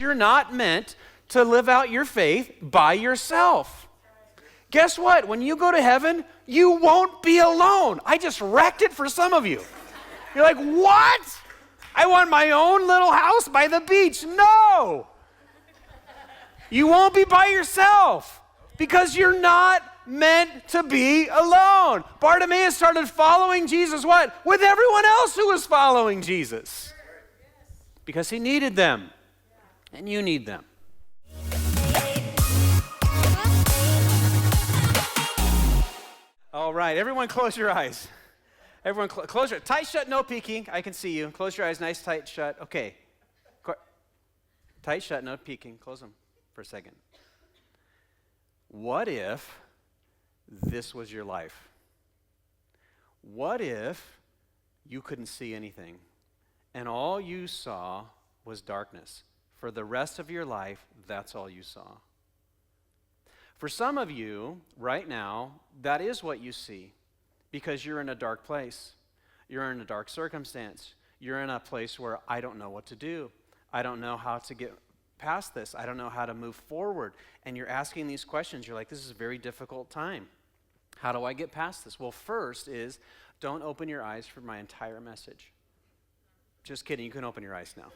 You're not meant to live out your faith by yourself. Guess what? When you go to heaven, you won't be alone. I just wrecked it for some of you. You're like, what? I want my own little house by the beach. No. You won't be by yourself because you're not meant to be alone. Bartimaeus started following Jesus, what? With everyone else who was following Jesus. Because he needed them. And you need them. All right, everyone close your eyes. Everyone close your eyes. Tight shut, no peeking. I can see you. Close your eyes, nice tight shut. Okay. Tight shut, no peeking. Close them for a second. What if this was your life? What if you couldn't see anything and all you saw was darkness? For the rest of your life, that's all you saw. For some of you, right now, that is what you see because you're in a dark place. You're in a dark circumstance. You're in a place where I don't know what to do. I don't know how to get past this. I don't know how to move forward. And you're asking these questions. You're like, this is a very difficult time. How do I get past this? Well, first is don't open your eyes for my entire message. Just kidding. You can open your eyes now.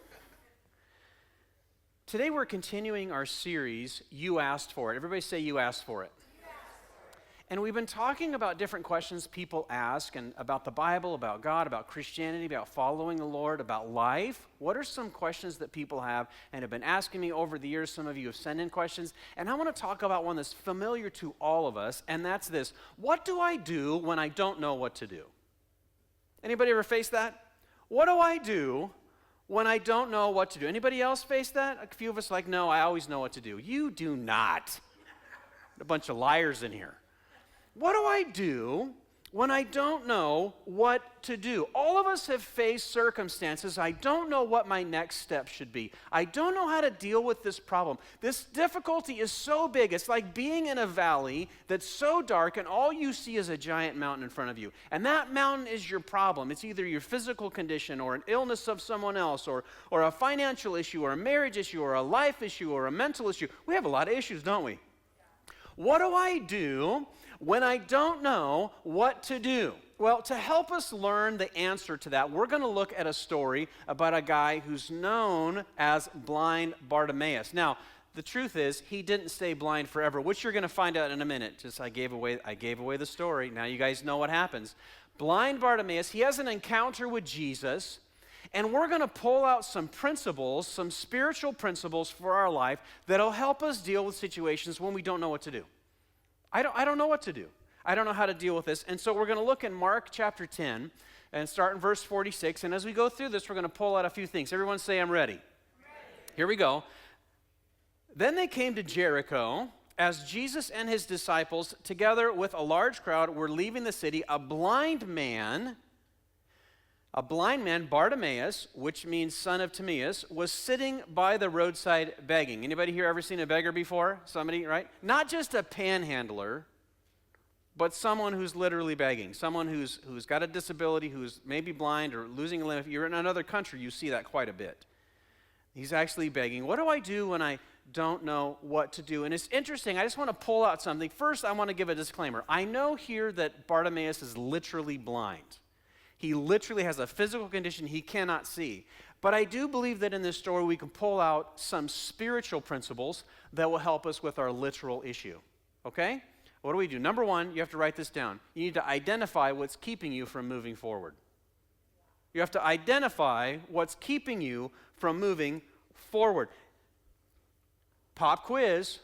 Today we're continuing our series, You Asked For It. Everybody say you asked for it. And we've been talking about different questions people ask and about the Bible, about God, about Christianity, about following the Lord, about life. What are some questions that people have and have been asking me over the years? Some of you have sent in questions. And I want to talk about one that's familiar to all of us, and that's this. What do I do when I don't know what to do? Anybody ever face that? What do I do when I don't know what to do? Anybody else face that? A few of us are like, no, I always know what to do. You do not. A bunch of liars in here. What do I do when I don't know what to do? All of us have faced circumstances. I don't know what my next step should be. I don't know how to deal with this problem. This difficulty is so big. It's like being in a valley that's so dark and all you see is a giant mountain in front of you. And that mountain is your problem. It's either your physical condition or an illness of someone else or a financial issue or a marriage issue or a life issue or a mental issue. We have a lot of issues, don't we? What do I do when I don't know what to do? Well, to help us learn the answer to that, we're going to look at a story about a guy who's known as blind Bartimaeus. Now, the truth is, he didn't stay blind forever, which you're going to find out in a minute. Just I gave away the story. Now you guys know what happens. Blind Bartimaeus, he has an encounter with Jesus, and we're going to pull out some principles, some spiritual principles for our life that'll help us deal with situations when we don't know what to do. I don't know what to do. I don't know how to deal with this. And so we're going to look in Mark chapter 10 and start in verse 46. And as we go through this, we're going to pull out a few things. Everyone say, I'm ready. Here we go. Then they came to Jericho as Jesus and his disciples, together with a large crowd, were leaving the city. A blind man, Bartimaeus, which means son of Timaeus, was sitting by the roadside begging. Anybody here ever seen a beggar before? Somebody, right? Not just a panhandler, but someone who's literally begging. Someone who's got a disability, who's maybe blind or losing a limb. If you're in another country, you see that quite a bit. He's actually begging. What do I do when I don't know what to do? And it's interesting. I just want to pull out something. First, I want to give a disclaimer. I know here that Bartimaeus is literally blind. He literally has a physical condition he cannot see. But I do believe that in this story we can pull out some spiritual principles that will help us with our literal issue. Okay? What do we do? Number one, you have to write this down. You need to identify what's keeping you from moving forward. You have to identify what's keeping you from moving forward. Pop quiz.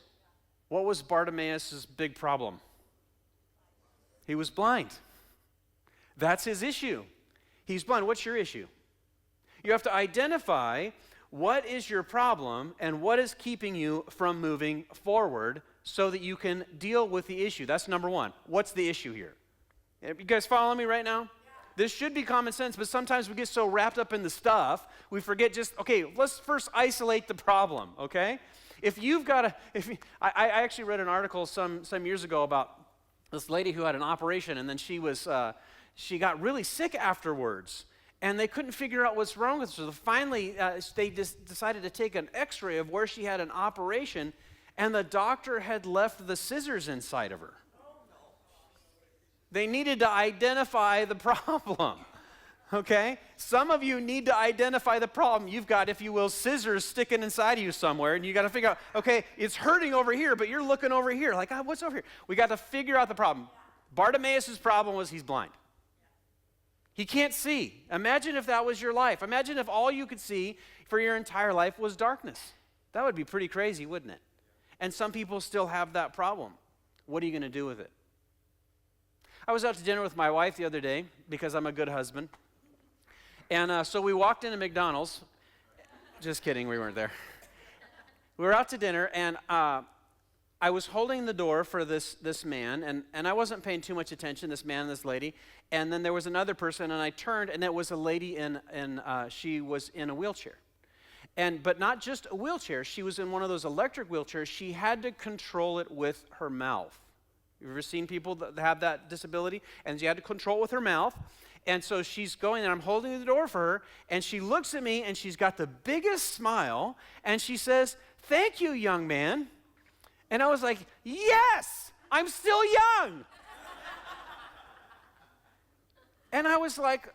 What was Bartimaeus' big problem? He was blind. That's his issue. He's blind. What's your issue? You have to identify what is your problem and what is keeping you from moving forward so that you can deal with the issue. That's number one. What's the issue here? You guys follow me right now? Yeah. This should be common sense, but sometimes we get so wrapped up in the stuff, we forget let's first isolate the problem, okay? I actually read an article some years ago about this lady who had an operation, and then she got really sick afterwards. And they couldn't figure out what's wrong with her. So finally, they decided to take an x-ray of where she had an operation, and the doctor had left the scissors inside of her. They needed to identify the problem, okay? Some of you need to identify the problem. You've got, if you will, scissors sticking inside of you somewhere, and you got to figure out, okay, it's hurting over here, but you're looking over here. Like, what's over here? We got to figure out the problem. Bartimaeus' problem was he's blind. He can't see. Imagine if that was your life. Imagine if all you could see for your entire life was darkness. That would be pretty crazy, wouldn't it? And some people still have that problem. What are you going to do with it? I was out to dinner with my wife the other day because I'm a good husband. And so we walked into McDonald's. Just kidding, we weren't there. We were out to dinner, and I was holding the door for this man, and I wasn't paying too much attention, this man and this lady. And then there was another person, and I turned, and it was a lady, she was in a wheelchair. But not just a wheelchair, she was in one of those electric wheelchairs. She had to control it with her mouth. You've ever seen people that have that disability? And she had to control it with her mouth. And so she's going, and I'm holding the door for her, and she looks at me, and she's got the biggest smile, and she says, "Thank you, young man." And I was like, yes, I'm still young. And I was like,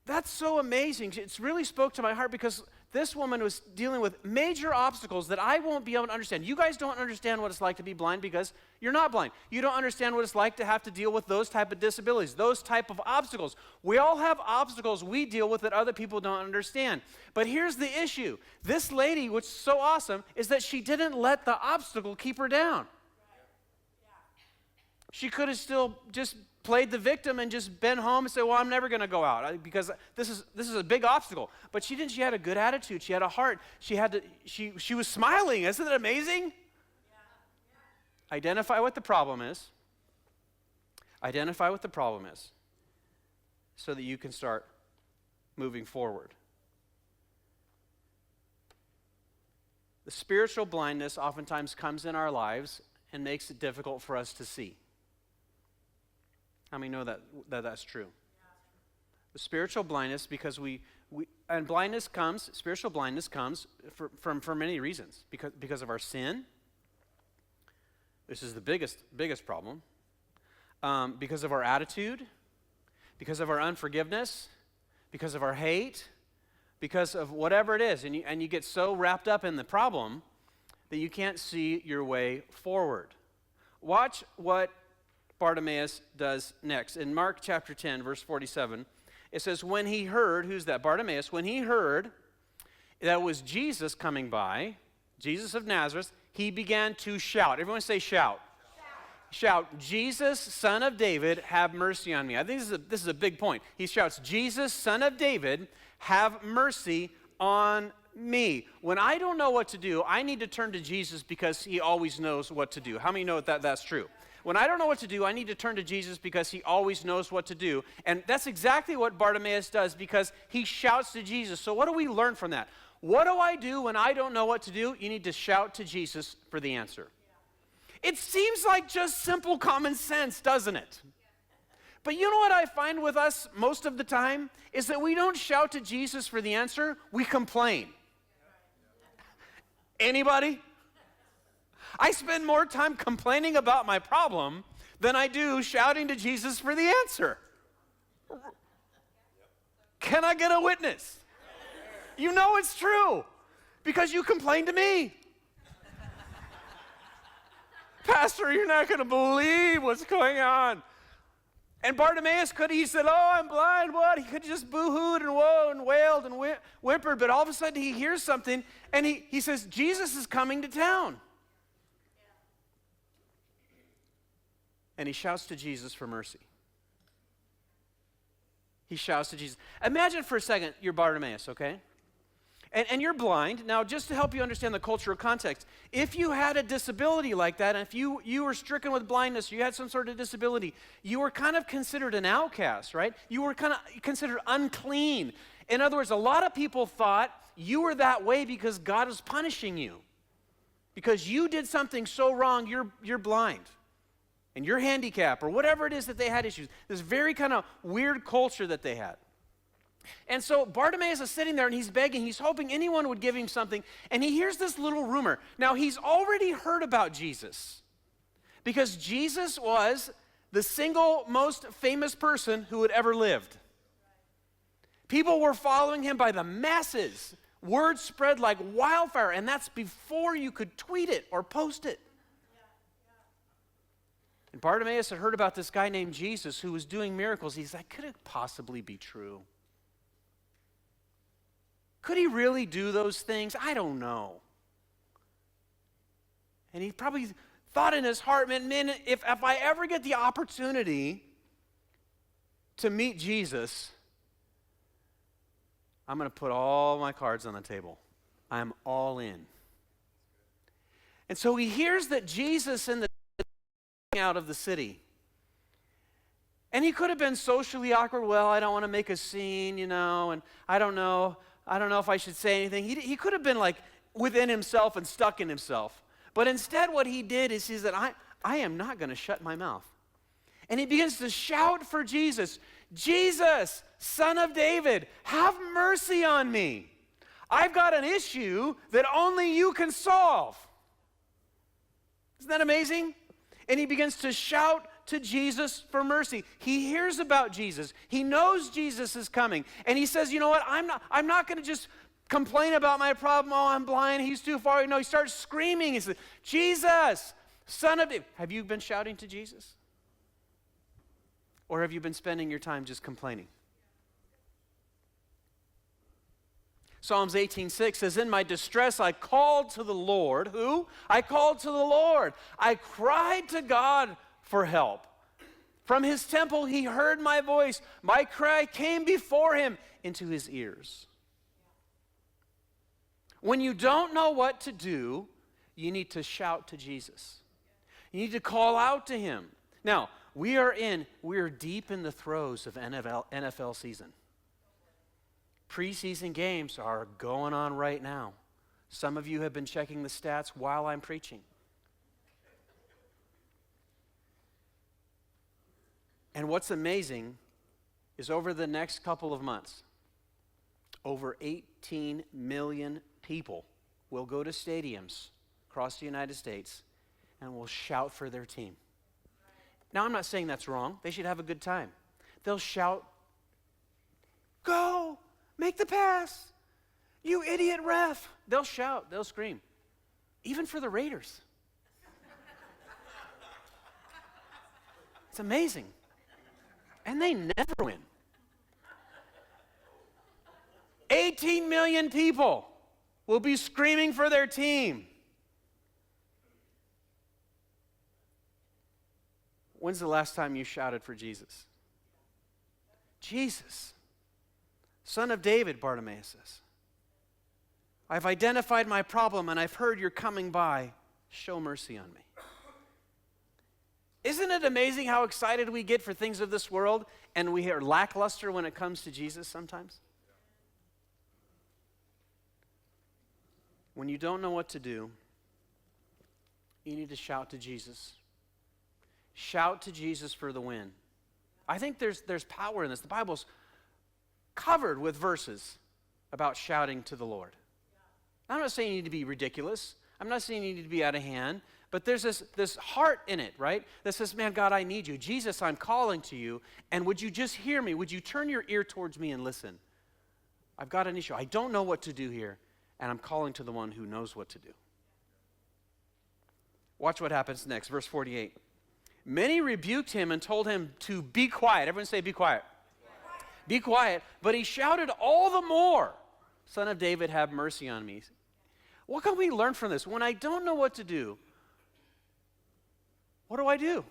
that's so amazing. It really spoke to my heart because this woman was dealing with major obstacles that I won't be able to understand. You guys don't understand what it's like to be blind because you're not blind. You don't understand what it's like to have to deal with those type of disabilities, those type of obstacles. We all have obstacles we deal with that other people don't understand. But here's the issue. This lady, what's so awesome, is that she didn't let the obstacle keep her down. She could have still just played the victim and just been home and said, well, I'm never going to go out because this is a big obstacle. But she didn't. She had a good attitude. She had a heart. She was smiling. Isn't it amazing? Yeah. Identify what the problem is. Identify what the problem is so that you can start moving forward. The spiritual blindness oftentimes comes in our lives and makes it difficult for us to see. How many know that that's true? The spiritual blindness, because spiritual blindness comes for many reasons. Because of our sin. This is the biggest problem. Because of our attitude. Because of our unforgiveness. Because of our hate. Because of whatever it is. And you get so wrapped up in the problem that you can't see your way forward. Watch what Bartimaeus does next. In Mark chapter 10, verse 47, it says, when he heard, who's that? Bartimaeus, when he heard that it was Jesus coming by, Jesus of Nazareth, he began to shout. Everyone say shout. Shout, Jesus, son of David, have mercy on me. I think this is a big point. He shouts, Jesus, son of David, have mercy on me. When I don't know what to do, I need to turn to Jesus because he always knows what to do. How many know that's true? When I don't know what to do, I need to turn to Jesus because he always knows what to do. And that's exactly what Bartimaeus does because he shouts to Jesus. So what do we learn from that? What do I do when I don't know what to do? You need to shout to Jesus for the answer. It seems like just simple common sense, doesn't it? But you know what I find with us most of the time is that we don't shout to Jesus for the answer, we complain. Anybody? I spend more time complaining about my problem than I do shouting to Jesus for the answer. Can I get a witness? You know it's true because you complain to me. Pastor, you're not going to believe what's going on. And Bartimaeus he said, oh, I'm blind, what? He could have just boo-hooed and whoa and wailed and whimpered, but all of a sudden he hears something and he says, Jesus is coming to town. And he shouts to Jesus for mercy. He shouts to Jesus. Imagine for a second you're Bartimaeus, okay? And you're blind. Now, just to help you understand the cultural context, if you had a disability like that, and if you were stricken with blindness, you had some sort of disability, you were kind of considered an outcast, right? You were kind of considered unclean. In other words, a lot of people thought you were that way because God was punishing you. Because you did something so wrong, you're blind. And you're handicapped, or whatever it is that they had issues. This very kind of weird culture that they had. And so Bartimaeus is sitting there and he's begging, he's hoping anyone would give him something, and he hears this little rumor. Now, he's already heard about Jesus because Jesus was the single most famous person who had ever lived. People were following him by the masses. Word spread like wildfire, and that's before you could tweet it or post it. And Bartimaeus had heard about this guy named Jesus who was doing miracles. He's like, could it possibly be true? Could he really do those things? I don't know. And he probably thought in his heart, man, if I ever get the opportunity to meet Jesus, I'm going to put all my cards on the table. I'm all in. And so he hears that Jesus and the out of the city. And he could have been socially awkward. Well, I don't want to make a scene, and I don't know if I should say anything. He could have been like within himself and stuck in himself. But instead what he did is he said, I am not going to shut my mouth. And he begins to shout for Jesus, Jesus, Son of David, have mercy on me. I've got an issue that only you can solve. Isn't that amazing? And he begins to shout to Jesus for mercy. He hears about Jesus. He knows Jesus is coming. And he says, you know what, I'm not going to just complain about my problem. Oh, I'm blind. He's too far. No, he starts screaming. He says, Jesus, Son of David. Have you been shouting to Jesus? Or have you been spending your time just complaining? Psalms 18:6 says, in my distress I called to the Lord. Who? I called to the Lord. I cried to God for help. From his temple he heard my voice. My cry came before him into his ears. When you don't know what to do, you need to shout to Jesus. You need to call out to him. Now, we are deep in the throes of NFL season. Preseason games are going on right now. Some of you have been checking the stats while I'm preaching. And what's amazing is over the next couple of months, over 18 million people will go to stadiums across the United States and will shout for their team. Now, I'm not saying that's wrong. They should have a good time. They'll shout, go! Make the pass. You idiot ref. They'll shout. They'll scream. Even for the Raiders. It's amazing. And they never win. 18 million people will be screaming for their team. When's the last time you shouted for Jesus? Jesus. Son of David, Bartimaeus says. I've identified my problem and I've heard you're coming by. Show mercy on me. Isn't it amazing how excited we get for things of this world and we are lackluster when it comes to Jesus sometimes? When you don't know what to do, you need to shout to Jesus. Shout to Jesus for the win. I think there's power in this. The Bible's covered with verses about shouting to the Lord. I'm not saying you need to be ridiculous. I'm not saying you need to be out of hand. But there's this heart in it, right? That says, man, God, I need you. Jesus, I'm calling to you. And would you just hear me? Would you turn your ear towards me and listen? I've got an issue. I don't know what to do here. And I'm calling to the one who knows what to do. Watch what happens next. Verse 48. Many rebuked him and told him to be quiet. Everyone say, be quiet. Be quiet. But he shouted all the more, Son of David, have mercy on me. What can we learn from this? When I don't know what to do, what do I do?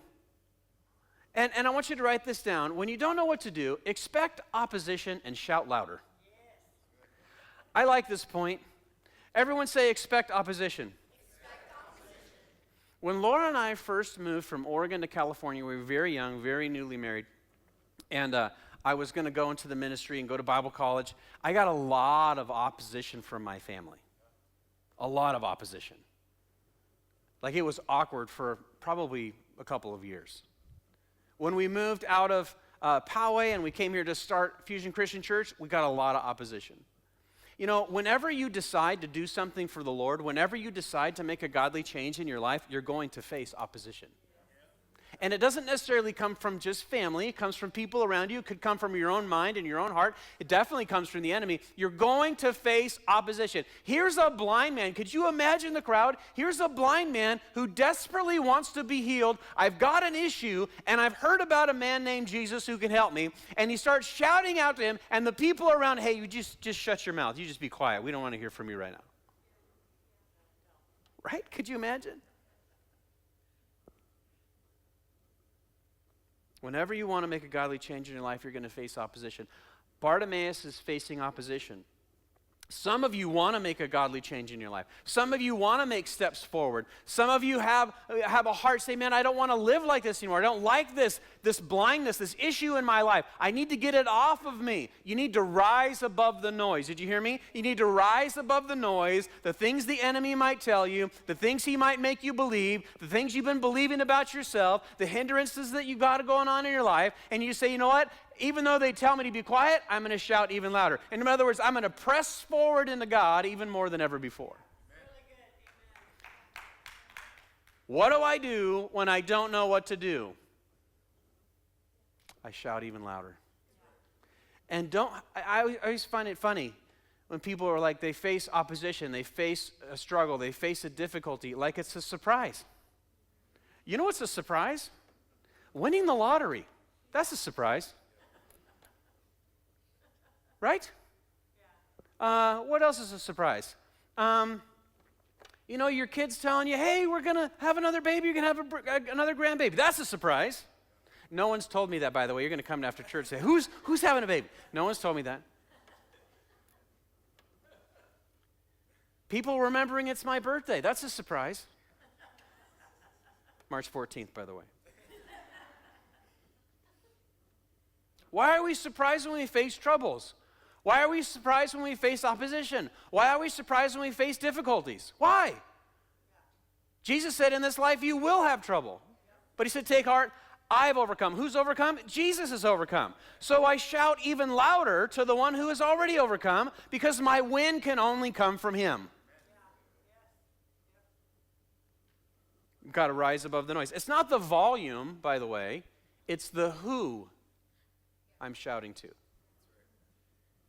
And I want you to write this down. When you don't know what to do, expect opposition and shout louder. I like this point. Everyone say, expect opposition. When Laura and I first moved from Oregon to California, we were very young, very newly married. And I was going to go into the ministry and go to Bible college. I got a lot of opposition from my family. A lot of opposition. Like it was awkward for probably a couple of years. When we moved out of Poway and we came here to start Fusion Christian Church, we got a lot of opposition. You know, whenever you decide to do something for the Lord, whenever you decide to make a godly change in your life, you're going to face opposition. And it doesn't necessarily come from just family. It comes from people around you. It could come from your own mind and your own heart. It definitely comes from the enemy. You're going to face opposition. Here's a blind man. Could you imagine the crowd? Here's a blind man who desperately wants to be healed. I've got an issue, and I've heard about a man named Jesus who can help me. And he starts shouting out to him, and the people around, hey, you just shut your mouth. You just be quiet. We don't want to hear from you right now. Right? Could you imagine? Whenever you want to make a godly change in your life, you're going to face opposition. Bartimaeus is facing opposition. Some of you want to make a godly change in your life. Some of you want to make steps forward. Some of you have a heart say, man, I don't want to live like this anymore. I don't like this blindness, this issue in my life. I need to get it off of me. You need to rise above the noise. Did you hear me? You need to rise above the noise, the things the enemy might tell you, the things he might make you believe, the things you've been believing about yourself, the hindrances that you've got going on in your life, and you say, you know what? Even though they tell me to be quiet, I'm going to shout even louder. In other words, I'm going to press forward into God even more than ever before. Really good. What do I do when I don't know what to do? I shout even louder. And I always find it funny when people are like, they face opposition, they face a struggle, they face a difficulty, like it's a surprise. You know what's a surprise? Winning the lottery. That's a surprise. Right? Yeah. What else is a surprise? You know, your kid's telling you, hey, we're going to have another baby, you're going to have another grandbaby. That's a surprise. No one's told me that, by the way. You're going to come after church and say, who's having a baby? No one's told me that. People remembering it's my birthday. That's a surprise. March 14th, by the way. Why are we surprised when we face troubles? Why are we surprised when we face opposition? Why are we surprised when we face difficulties? Why? Jesus said in this life you will have trouble. But he said, take heart, I've overcome. Who's overcome? Jesus has overcome. So I shout even louder to the one who has already overcome because my win can only come from him. You've got to rise above the noise. It's not the volume, by the way. It's the who I'm shouting to.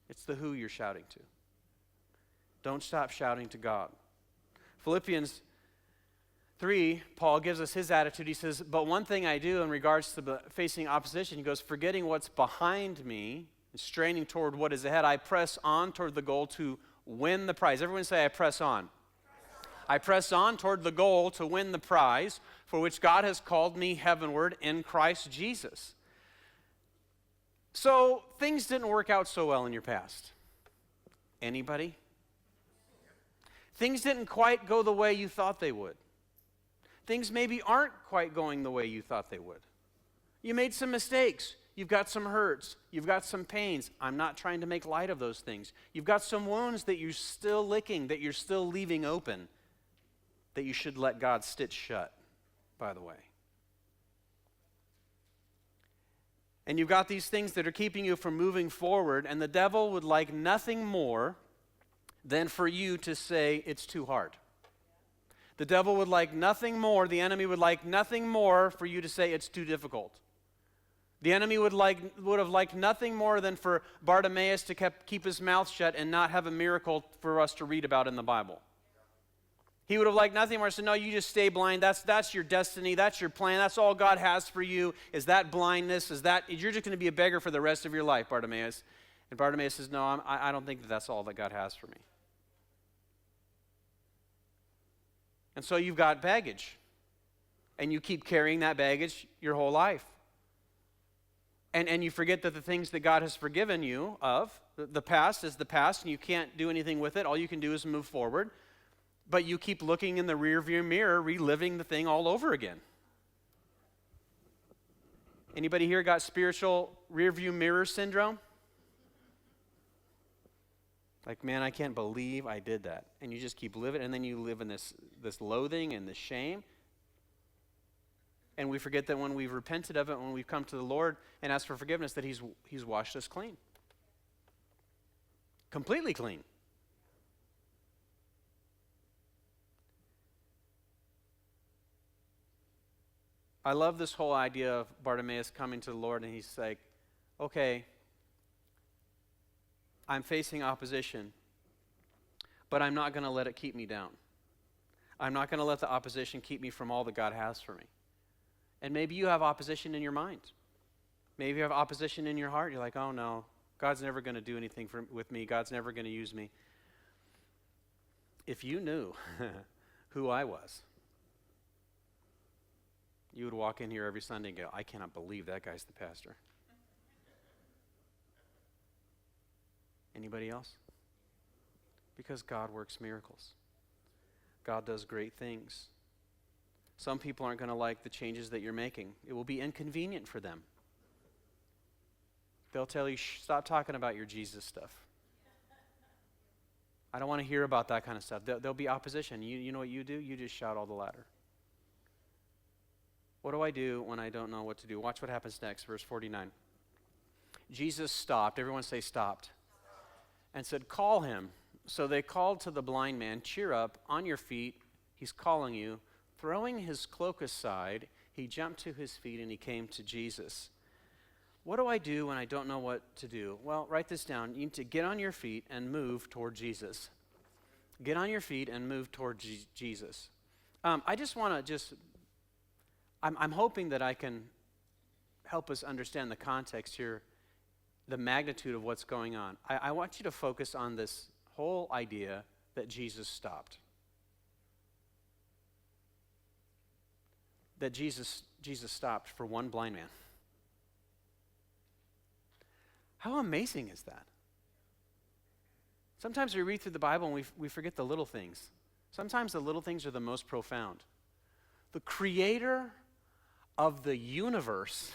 It's the who you're shouting to. Don't stop shouting to God. Philippians 3, Paul gives us his attitude. He says, but one thing I do in regards to facing opposition, he goes, forgetting what's behind me and straining toward what is ahead, I press on toward the goal to win the prize. Everyone say, I press on. I press on toward the goal to win the prize for which God has called me heavenward in Christ Jesus. So things didn't work out so well in your past. Anybody? Things didn't quite go the way you thought they would. Things maybe aren't quite going the way you thought they would. You made some mistakes. You've got some hurts. You've got some pains. I'm not trying to make light of those things. You've got some wounds that you're still licking, that you're still leaving open, that you should let God stitch shut, by the way. And you've got these things that are keeping you from moving forward, and the devil would like nothing more than for you to say it's too hard. The devil would like nothing more, the enemy would like nothing more for you to say it's too difficult. The enemy would have liked nothing more than for Bartimaeus to keep his mouth shut and not have a miracle for us to read about in the Bible. He would have liked nothing more to say, no, you just stay blind. That's your destiny. That's your plan. That's all God has for you is that blindness. You're just going to be a beggar for the rest of your life, Bartimaeus. And Bartimaeus says, no, I don't think that's all that God has for me. And so you've got baggage. And you keep carrying that baggage your whole life. And you forget that the things that God has forgiven you of, the past is the past, and you can't do anything with it. All you can do is move forward. But you keep looking in the rearview mirror, reliving the thing all over again. Anybody here got spiritual rearview mirror syndrome? Like, man, I can't believe I did that. And you just keep living, and then you live in this loathing and this shame. And we forget that when we've repented of it, when we've come to the Lord and asked for forgiveness, that He's washed us clean. Completely clean. I love this whole idea of Bartimaeus coming to the Lord and he's like, okay, I'm facing opposition, but I'm not going to let it keep me down. I'm not going to let the opposition keep me from all that God has for me. And maybe you have opposition in your mind. Maybe you have opposition in your heart. You're like, oh no, God's never going to do anything with me. God's never going to use me. If you knew who I was, you would walk in here every Sunday and go, I cannot believe that guy's the pastor. Anybody else? Because God works miracles. God does great things. Some people aren't going to like the changes that you're making. It will be inconvenient for them. They'll tell you, stop talking about your Jesus stuff. I don't want to hear about that kind of stuff. There'll be opposition. You know what you do? You just shout all the louder. What do I do when I don't know what to do? Watch what happens next, verse 49. Jesus stopped. Everyone say stopped. And said, call him. So they called to the blind man, cheer up, on your feet, he's calling you. Throwing his cloak aside, he jumped to his feet and he came to Jesus. What do I do when I don't know what to do? Well, write this down. You need to get on your feet and move toward Jesus. Get on your feet and move toward Jesus. I just want to I'm hoping that I can help us understand the context here, the magnitude of what's going on. I want you to focus on this whole idea that Jesus stopped. That Jesus stopped for one blind man. How amazing is that? Sometimes we read through the Bible and we forget the little things. Sometimes the little things are the most profound. The creator of the universe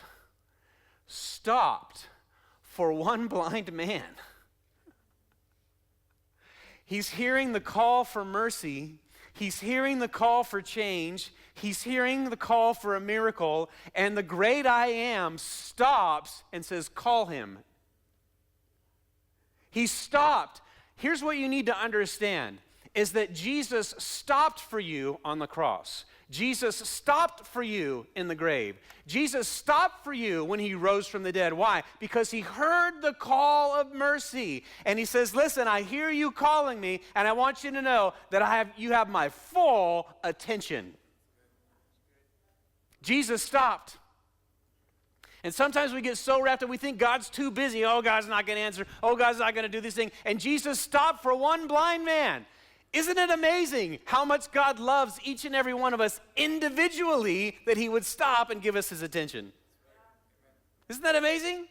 stopped for one blind man. He's hearing the call for mercy. He's hearing the call for change. He's hearing the call for a miracle. And the great I am stops and says, call him. He stopped. Here's what you need to understand, is that Jesus stopped for you on the cross. Jesus stopped for you in the grave. Jesus stopped for you when he rose from the dead. Why? Because he heard the call of mercy. And he says, listen, I hear you calling me, and I want you to know that you have my full attention. Jesus stopped. And sometimes we get so wrapped up, we think God's too busy. Oh, God's not going to answer. Oh, God's not going to do this thing. And Jesus stopped for one blind man. Isn't it amazing how much God loves each and every one of us individually, that he would stop and give us his attention? Isn't that amazing?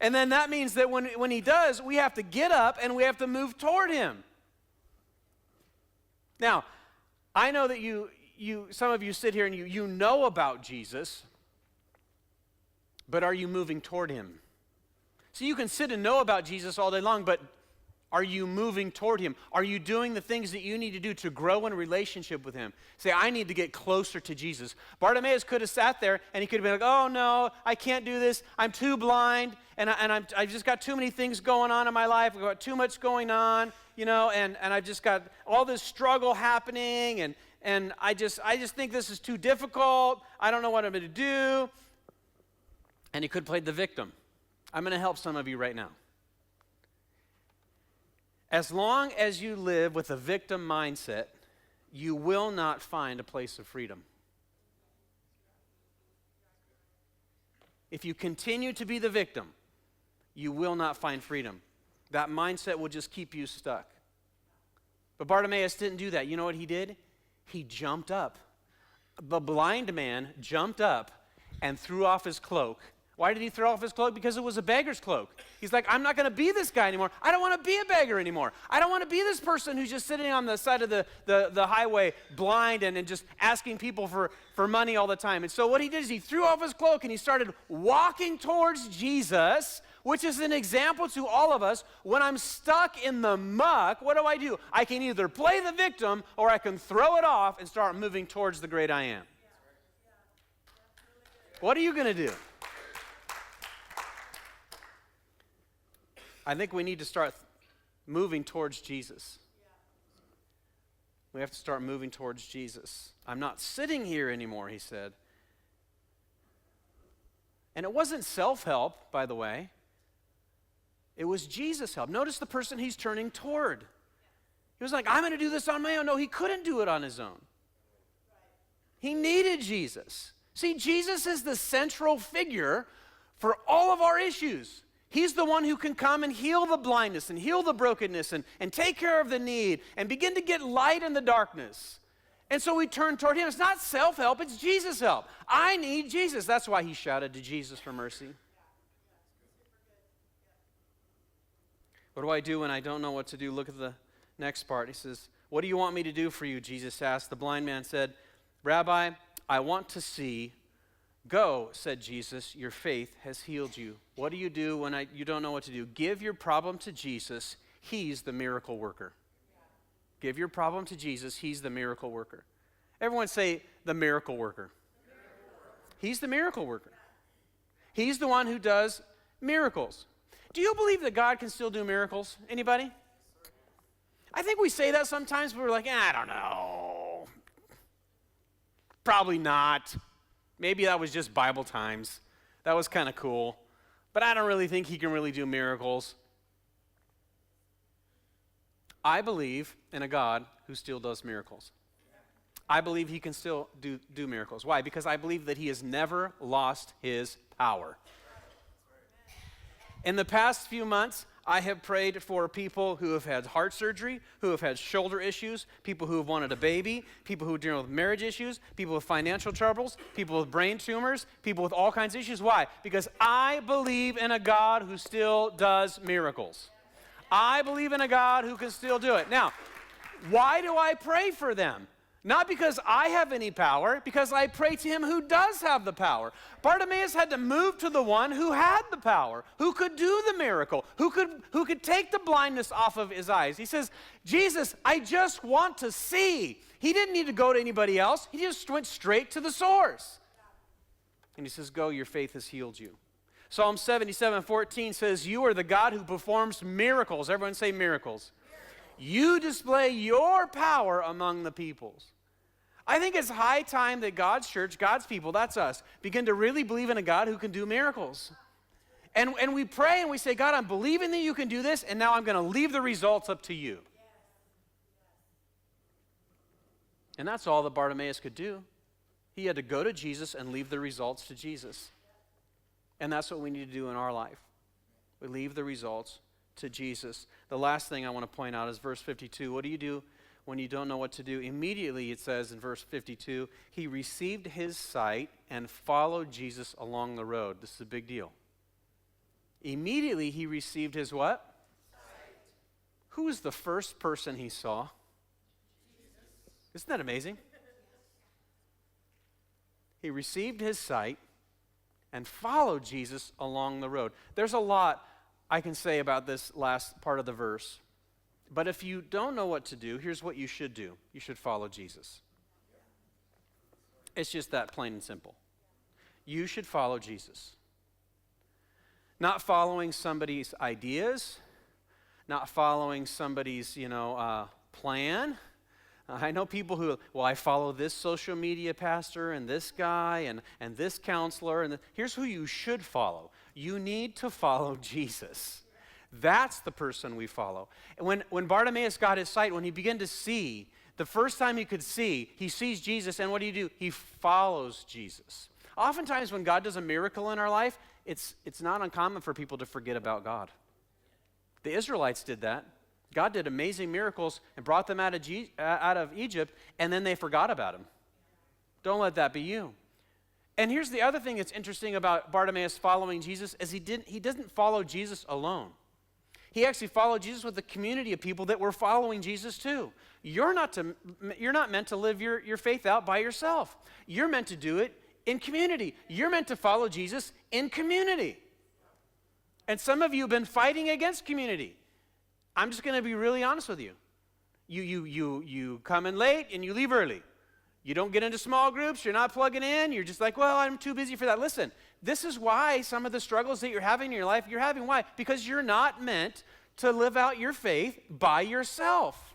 And then that means that when he does, we have to get up and we have to move toward him. Now, I know that some of you sit here and you know about Jesus, but are you moving toward him? So you can sit and know about Jesus all day long, but are you moving toward him? Are you doing the things that you need to do to grow in a relationship with him? Say, I need to get closer to Jesus. Bartimaeus could have sat there and he could have been like, oh no, I can't do this. I'm too blind and I've just got too many things going on in my life. I've got too much going on, and I've just got all this struggle happening and I just think this is too difficult. I don't know what I'm going to do. And he could have played the victim. I'm going to help some of you right now. As long as you live with a victim mindset, you will not find a place of freedom. If you continue to be the victim, you will not find freedom. That mindset will just keep you stuck. But Bartimaeus didn't do that. You know what he did? He jumped up. The blind man jumped up and threw off his cloak. Why did he throw off his cloak? Because it was a beggar's cloak. He's like, I'm not going to be this guy anymore. I don't want to be a beggar anymore. I don't want to be this person who's just sitting on the side of the highway blind and just asking people for money all the time. And so what he did is he threw off his cloak and he started walking towards Jesus, which is an example to all of us. When I'm stuck in the muck, what do? I can either play the victim or I can throw it off and start moving towards the great I am. What are you going to do? I think we need to start moving towards Jesus. We have to start moving towards Jesus. I'm not sitting here anymore, he said. And it wasn't self-help, by the way. It was Jesus' help. Notice the person he's turning toward. He was like, I'm going to do this on my own. No, he couldn't do it on his own. He needed Jesus. See, Jesus is the central figure for all of our issues. He's the one who can come and heal the blindness and heal the brokenness and take care of the need and begin to get light in the darkness. And so we turn toward him. It's not self-help, it's Jesus' help. I need Jesus. That's why he shouted to Jesus for mercy. What do I do when I don't know what to do? Look at the next part. He says, what do you want me to do for you? Jesus asked. The blind man said, Rabbi, I want to see. Go, said Jesus, your faith has healed you. What do you do when you don't know what to do? Give your problem to Jesus. He's the miracle worker. Give your problem to Jesus. He's the miracle worker. Everyone say the miracle worker. He's the miracle worker. He's the one who does miracles. Do you believe that God can still do miracles? Anybody? I think we say that sometimes, but we're like, I don't know. Probably not. Maybe that was just Bible times. That was kind of cool. But I don't really think he can really do miracles. I believe in a God who still does miracles. I believe he can still do miracles. Why? Because I believe that he has never lost his power. In the past few months, I have prayed for people who have had heart surgery, who have had shoulder issues, people who have wanted a baby, people who deal with marriage issues, people with financial troubles, people with brain tumors, people with all kinds of issues. Why? Because I believe in a God who still does miracles. I believe in a God who can still do it. Now, why do I pray for them? Not because I have any power, because I pray to him who does have the power. Bartimaeus had to move to the one who had the power, who could do the miracle, who could take the blindness off of his eyes. He says, Jesus, I just want to see. He didn't need to go to anybody else. He just went straight to the source. And he says, go, your faith has healed you. Psalm 77:14 says, you are the God who performs miracles. Everyone say miracles. You display your power among the peoples. I think it's high time that God's church, God's people, that's us, begin to really believe in a God who can do miracles. And we pray and we say, God, I'm believing that you can do this, and now I'm going to leave the results up to you. And that's all that Bartimaeus could do. He had to go to Jesus and leave the results to Jesus. And that's what we need to do in our life. We leave the results to Jesus. The last thing I want to point out is verse 52. What do you do when you don't know what to do? Immediately, it says in verse 52, he received his sight and followed Jesus along the road. This is a big deal. Immediately, he received his what? Sight. Who was the first person he saw? Jesus. Isn't that amazing? He received his sight and followed Jesus along the road. There's a lot I can say about this last part of the verse. But if you don't know what to do, here's what you should do. You should follow Jesus. It's just that plain and simple. You should follow Jesus. Not following somebody's ideas, not following somebody's, plan. I know people who, I follow this social media pastor and this guy and this counselor. And here's who you should follow. You need to follow Jesus. That's the person we follow. And when Bartimaeus got his sight, when he began to see, the first time he could see, he sees Jesus, and what do? He follows Jesus. Oftentimes when God does a miracle in our life, it's not uncommon for people to forget about God. The Israelites did that. God did amazing miracles and brought them out of Egypt, and then they forgot about him. Don't let that be you. And here's the other thing that's interesting about Bartimaeus following Jesus is he doesn't follow Jesus alone. He actually followed Jesus with a community of people that were following Jesus too. You're not meant to live your faith out by yourself. You're meant to do it in community. You're meant to follow Jesus in community. And some of you have been fighting against community. I'm just going to be really honest with you. You come in late and you leave early. You don't get into small groups. You're not plugging in. You're just like, well, I'm too busy for that. Listen, this is why some of the struggles that you're having in your life, you're having. Why? Because you're not meant to live out your faith by yourself.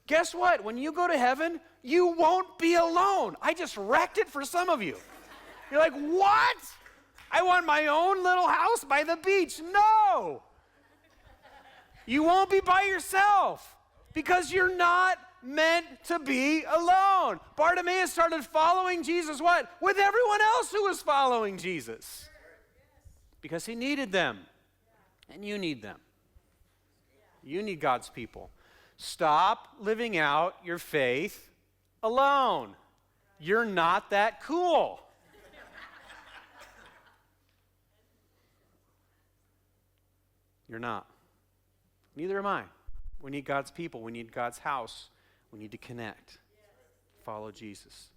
Guess what? When you go to heaven, you won't be alone. I just wrecked it for some of you. You're like, what? I want my own little house by the beach. No. You won't be by yourself because you're not meant to be alone. Bartimaeus started following Jesus, what? With everyone else who was following Jesus. Because he needed them. And you need them. You need God's people. Stop living out your faith alone. You're not that cool. You're not. Neither am I. We need God's people. We need God's house. We need to connect. Follow Jesus.